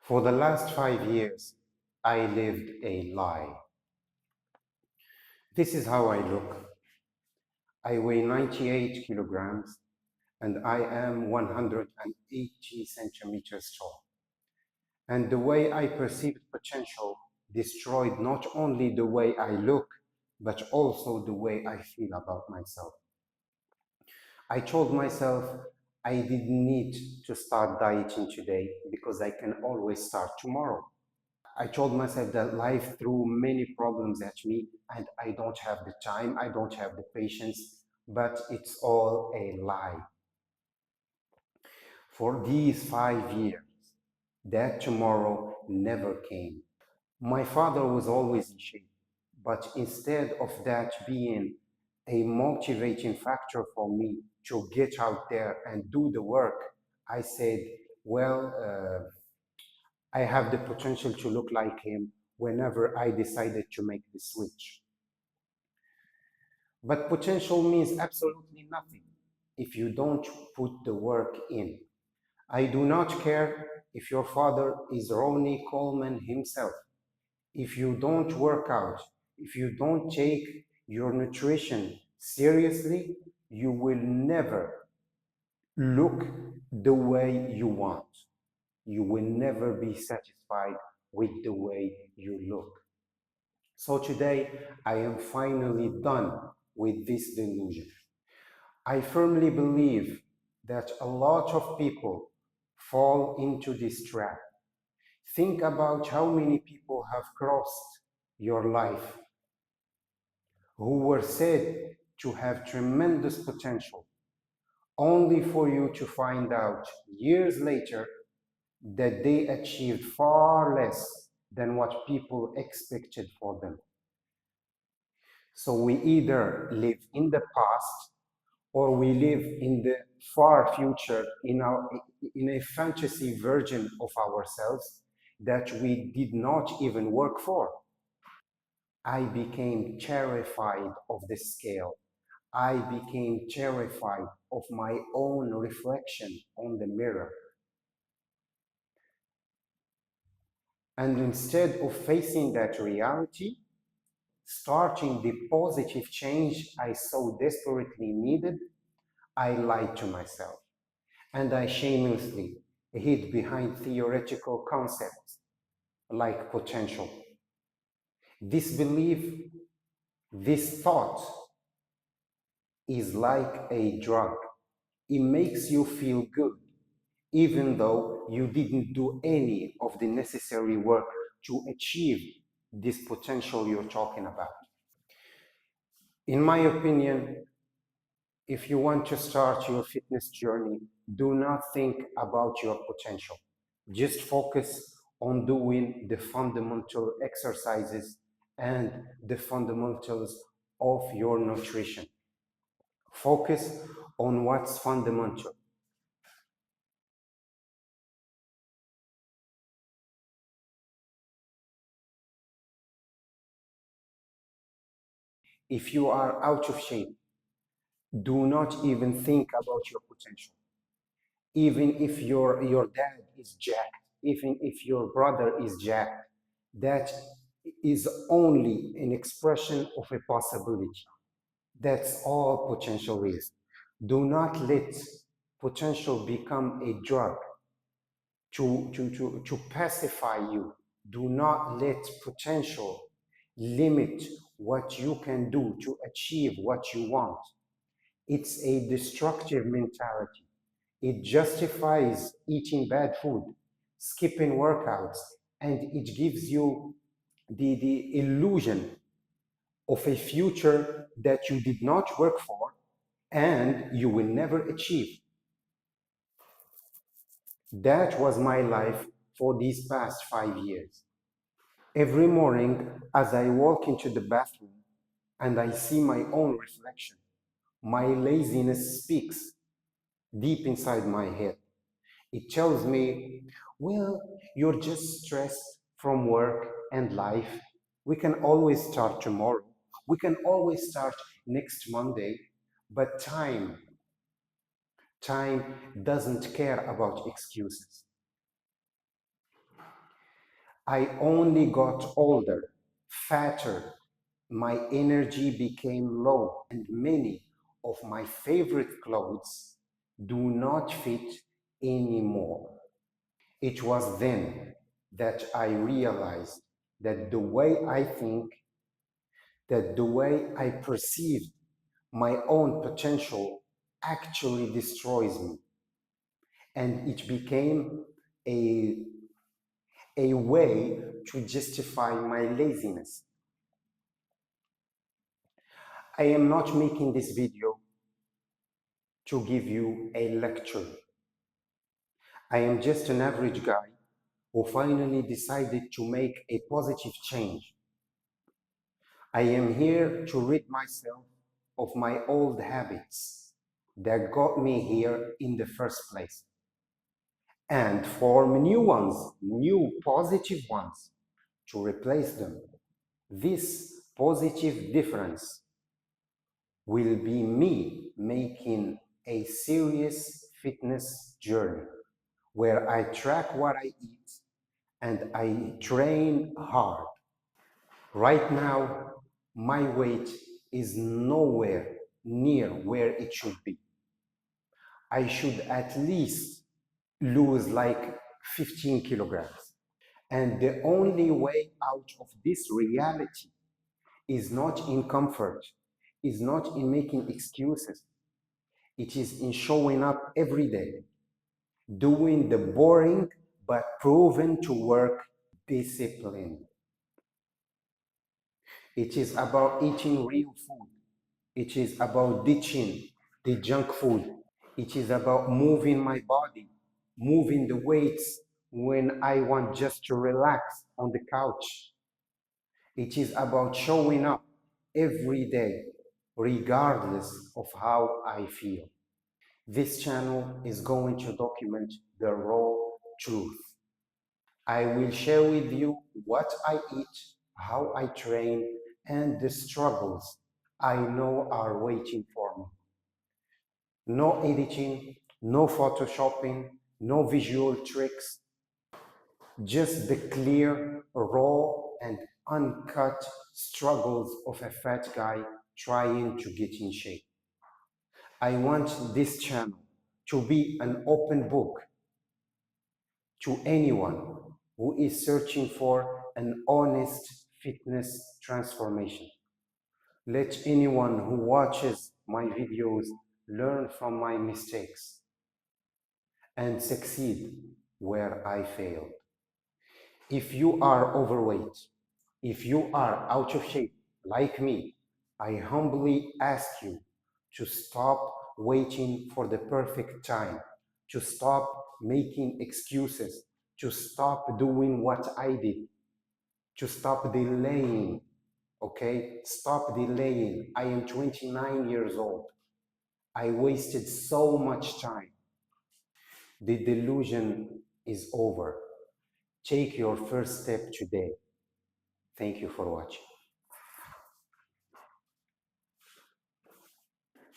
For the last 5 years, I lived a lie. This is how I look. I weigh 98 kilograms and I am 180 centimeters tall. And the way I perceived potential destroyed not only the way I look, but also the way I feel about myself. I told myself I didn't need to start dieting today because I can always start tomorrow. I told myself that life threw many problems at me and I don't have the time, I don't have the patience, but it's all a lie. For these 5 years, that tomorrow never came. My father was always in shape, but instead of that being a motivating factor for me to get out there and do the work, I said, well, I have the potential to look like him whenever I decided to make the switch. But potential means absolutely nothing if you don't put the work in. I do not care if your father is Ronnie Coleman himself. If you don't work out, if you don't take your nutrition seriously, you will never look the way you want. You will never be satisfied with the way you look. So today, I am finally done with this delusion. I firmly believe that a lot of people fall into this trap. Think about how many people have crossed your life who were said to have tremendous potential, only for you to find out years later that they achieved far less than what people expected for them. So we either live in the past or we live in the far future in a fantasy version of ourselves that we did not even work for. I became terrified of the scale. I became terrified of my own reflection on the mirror. And instead of facing that reality, starting the positive change I so desperately needed, I lied to myself and I shamelessly hid behind theoretical concepts like potential. This belief, this thought is like a drug. It makes you feel good, even though you didn't do any of the necessary work to achieve this potential you're talking about. In my opinion, if you want to start your fitness journey, do not think about your potential. Just focus on doing the fundamental exercises and the fundamentals of your nutrition. Focus on what's fundamental. If you are out of shape, do not even think about your potential. Even if your dad is jacked, even if your brother is jacked, that is only an expression of a possibility. That's all potential is. Do not let potential become a drug to pacify you. Do not let potential limit what you can do to achieve what you want. It's a destructive mentality. It justifies eating bad food, skipping workouts, and it gives you the illusion of a future that you did not work for and you will never achieve. That was my life for these past 5 years. Every morning, as I walk into the bathroom and I see my own reflection, my laziness speaks deep inside my head. It tells me, well, you're just stressed from work and life. We can always start tomorrow. We can always start next Monday. But time doesn't care about excuses. I only got older, fatter, my energy became low, and many of my favorite clothes do not fit anymore. It was then that I realized that the way I think, that the way I perceive my own potential actually destroys me. And it became a, a way to justify my laziness. I am not making this video to give you a lecture. I am just an average guy who finally decided to make a positive change. I am here to rid myself of my old habits that got me here in the first place, and form new ones, new positive ones, to replace them. This positive difference will be me making a serious fitness journey where I track what I eat and I train hard. Right now, my weight is nowhere near where it should be. I should at least lose like 15 kilograms. And the only way out of this reality is not in comfort, is not in making excuses. It is in showing up every day, doing the boring but proven to work discipline. It is about eating real food. It is about ditching the junk food. It is about moving my body, moving the weights when I want just to relax on the couch. It is about showing up every day, regardless of how I feel. This channel is going to document the raw truth. I will share with you what I eat, how I train, and the struggles I know are waiting for me. No editing, no photoshopping, no visual tricks, just the clear, raw, and uncut struggles of a fat guy trying to get in shape. I want this channel to be an open book to anyone who is searching for an honest fitness transformation. Let anyone who watches my videos learn from my mistakes and succeed where I failed. If you are overweight, if you are out of shape like me, I humbly ask you to stop waiting for the perfect time, to stop making excuses, to stop doing what I did, to stop delaying, okay? Stop delaying. I am 29 years old. I wasted so much time. The delusion is over. Take your first step today. Thank you for watching.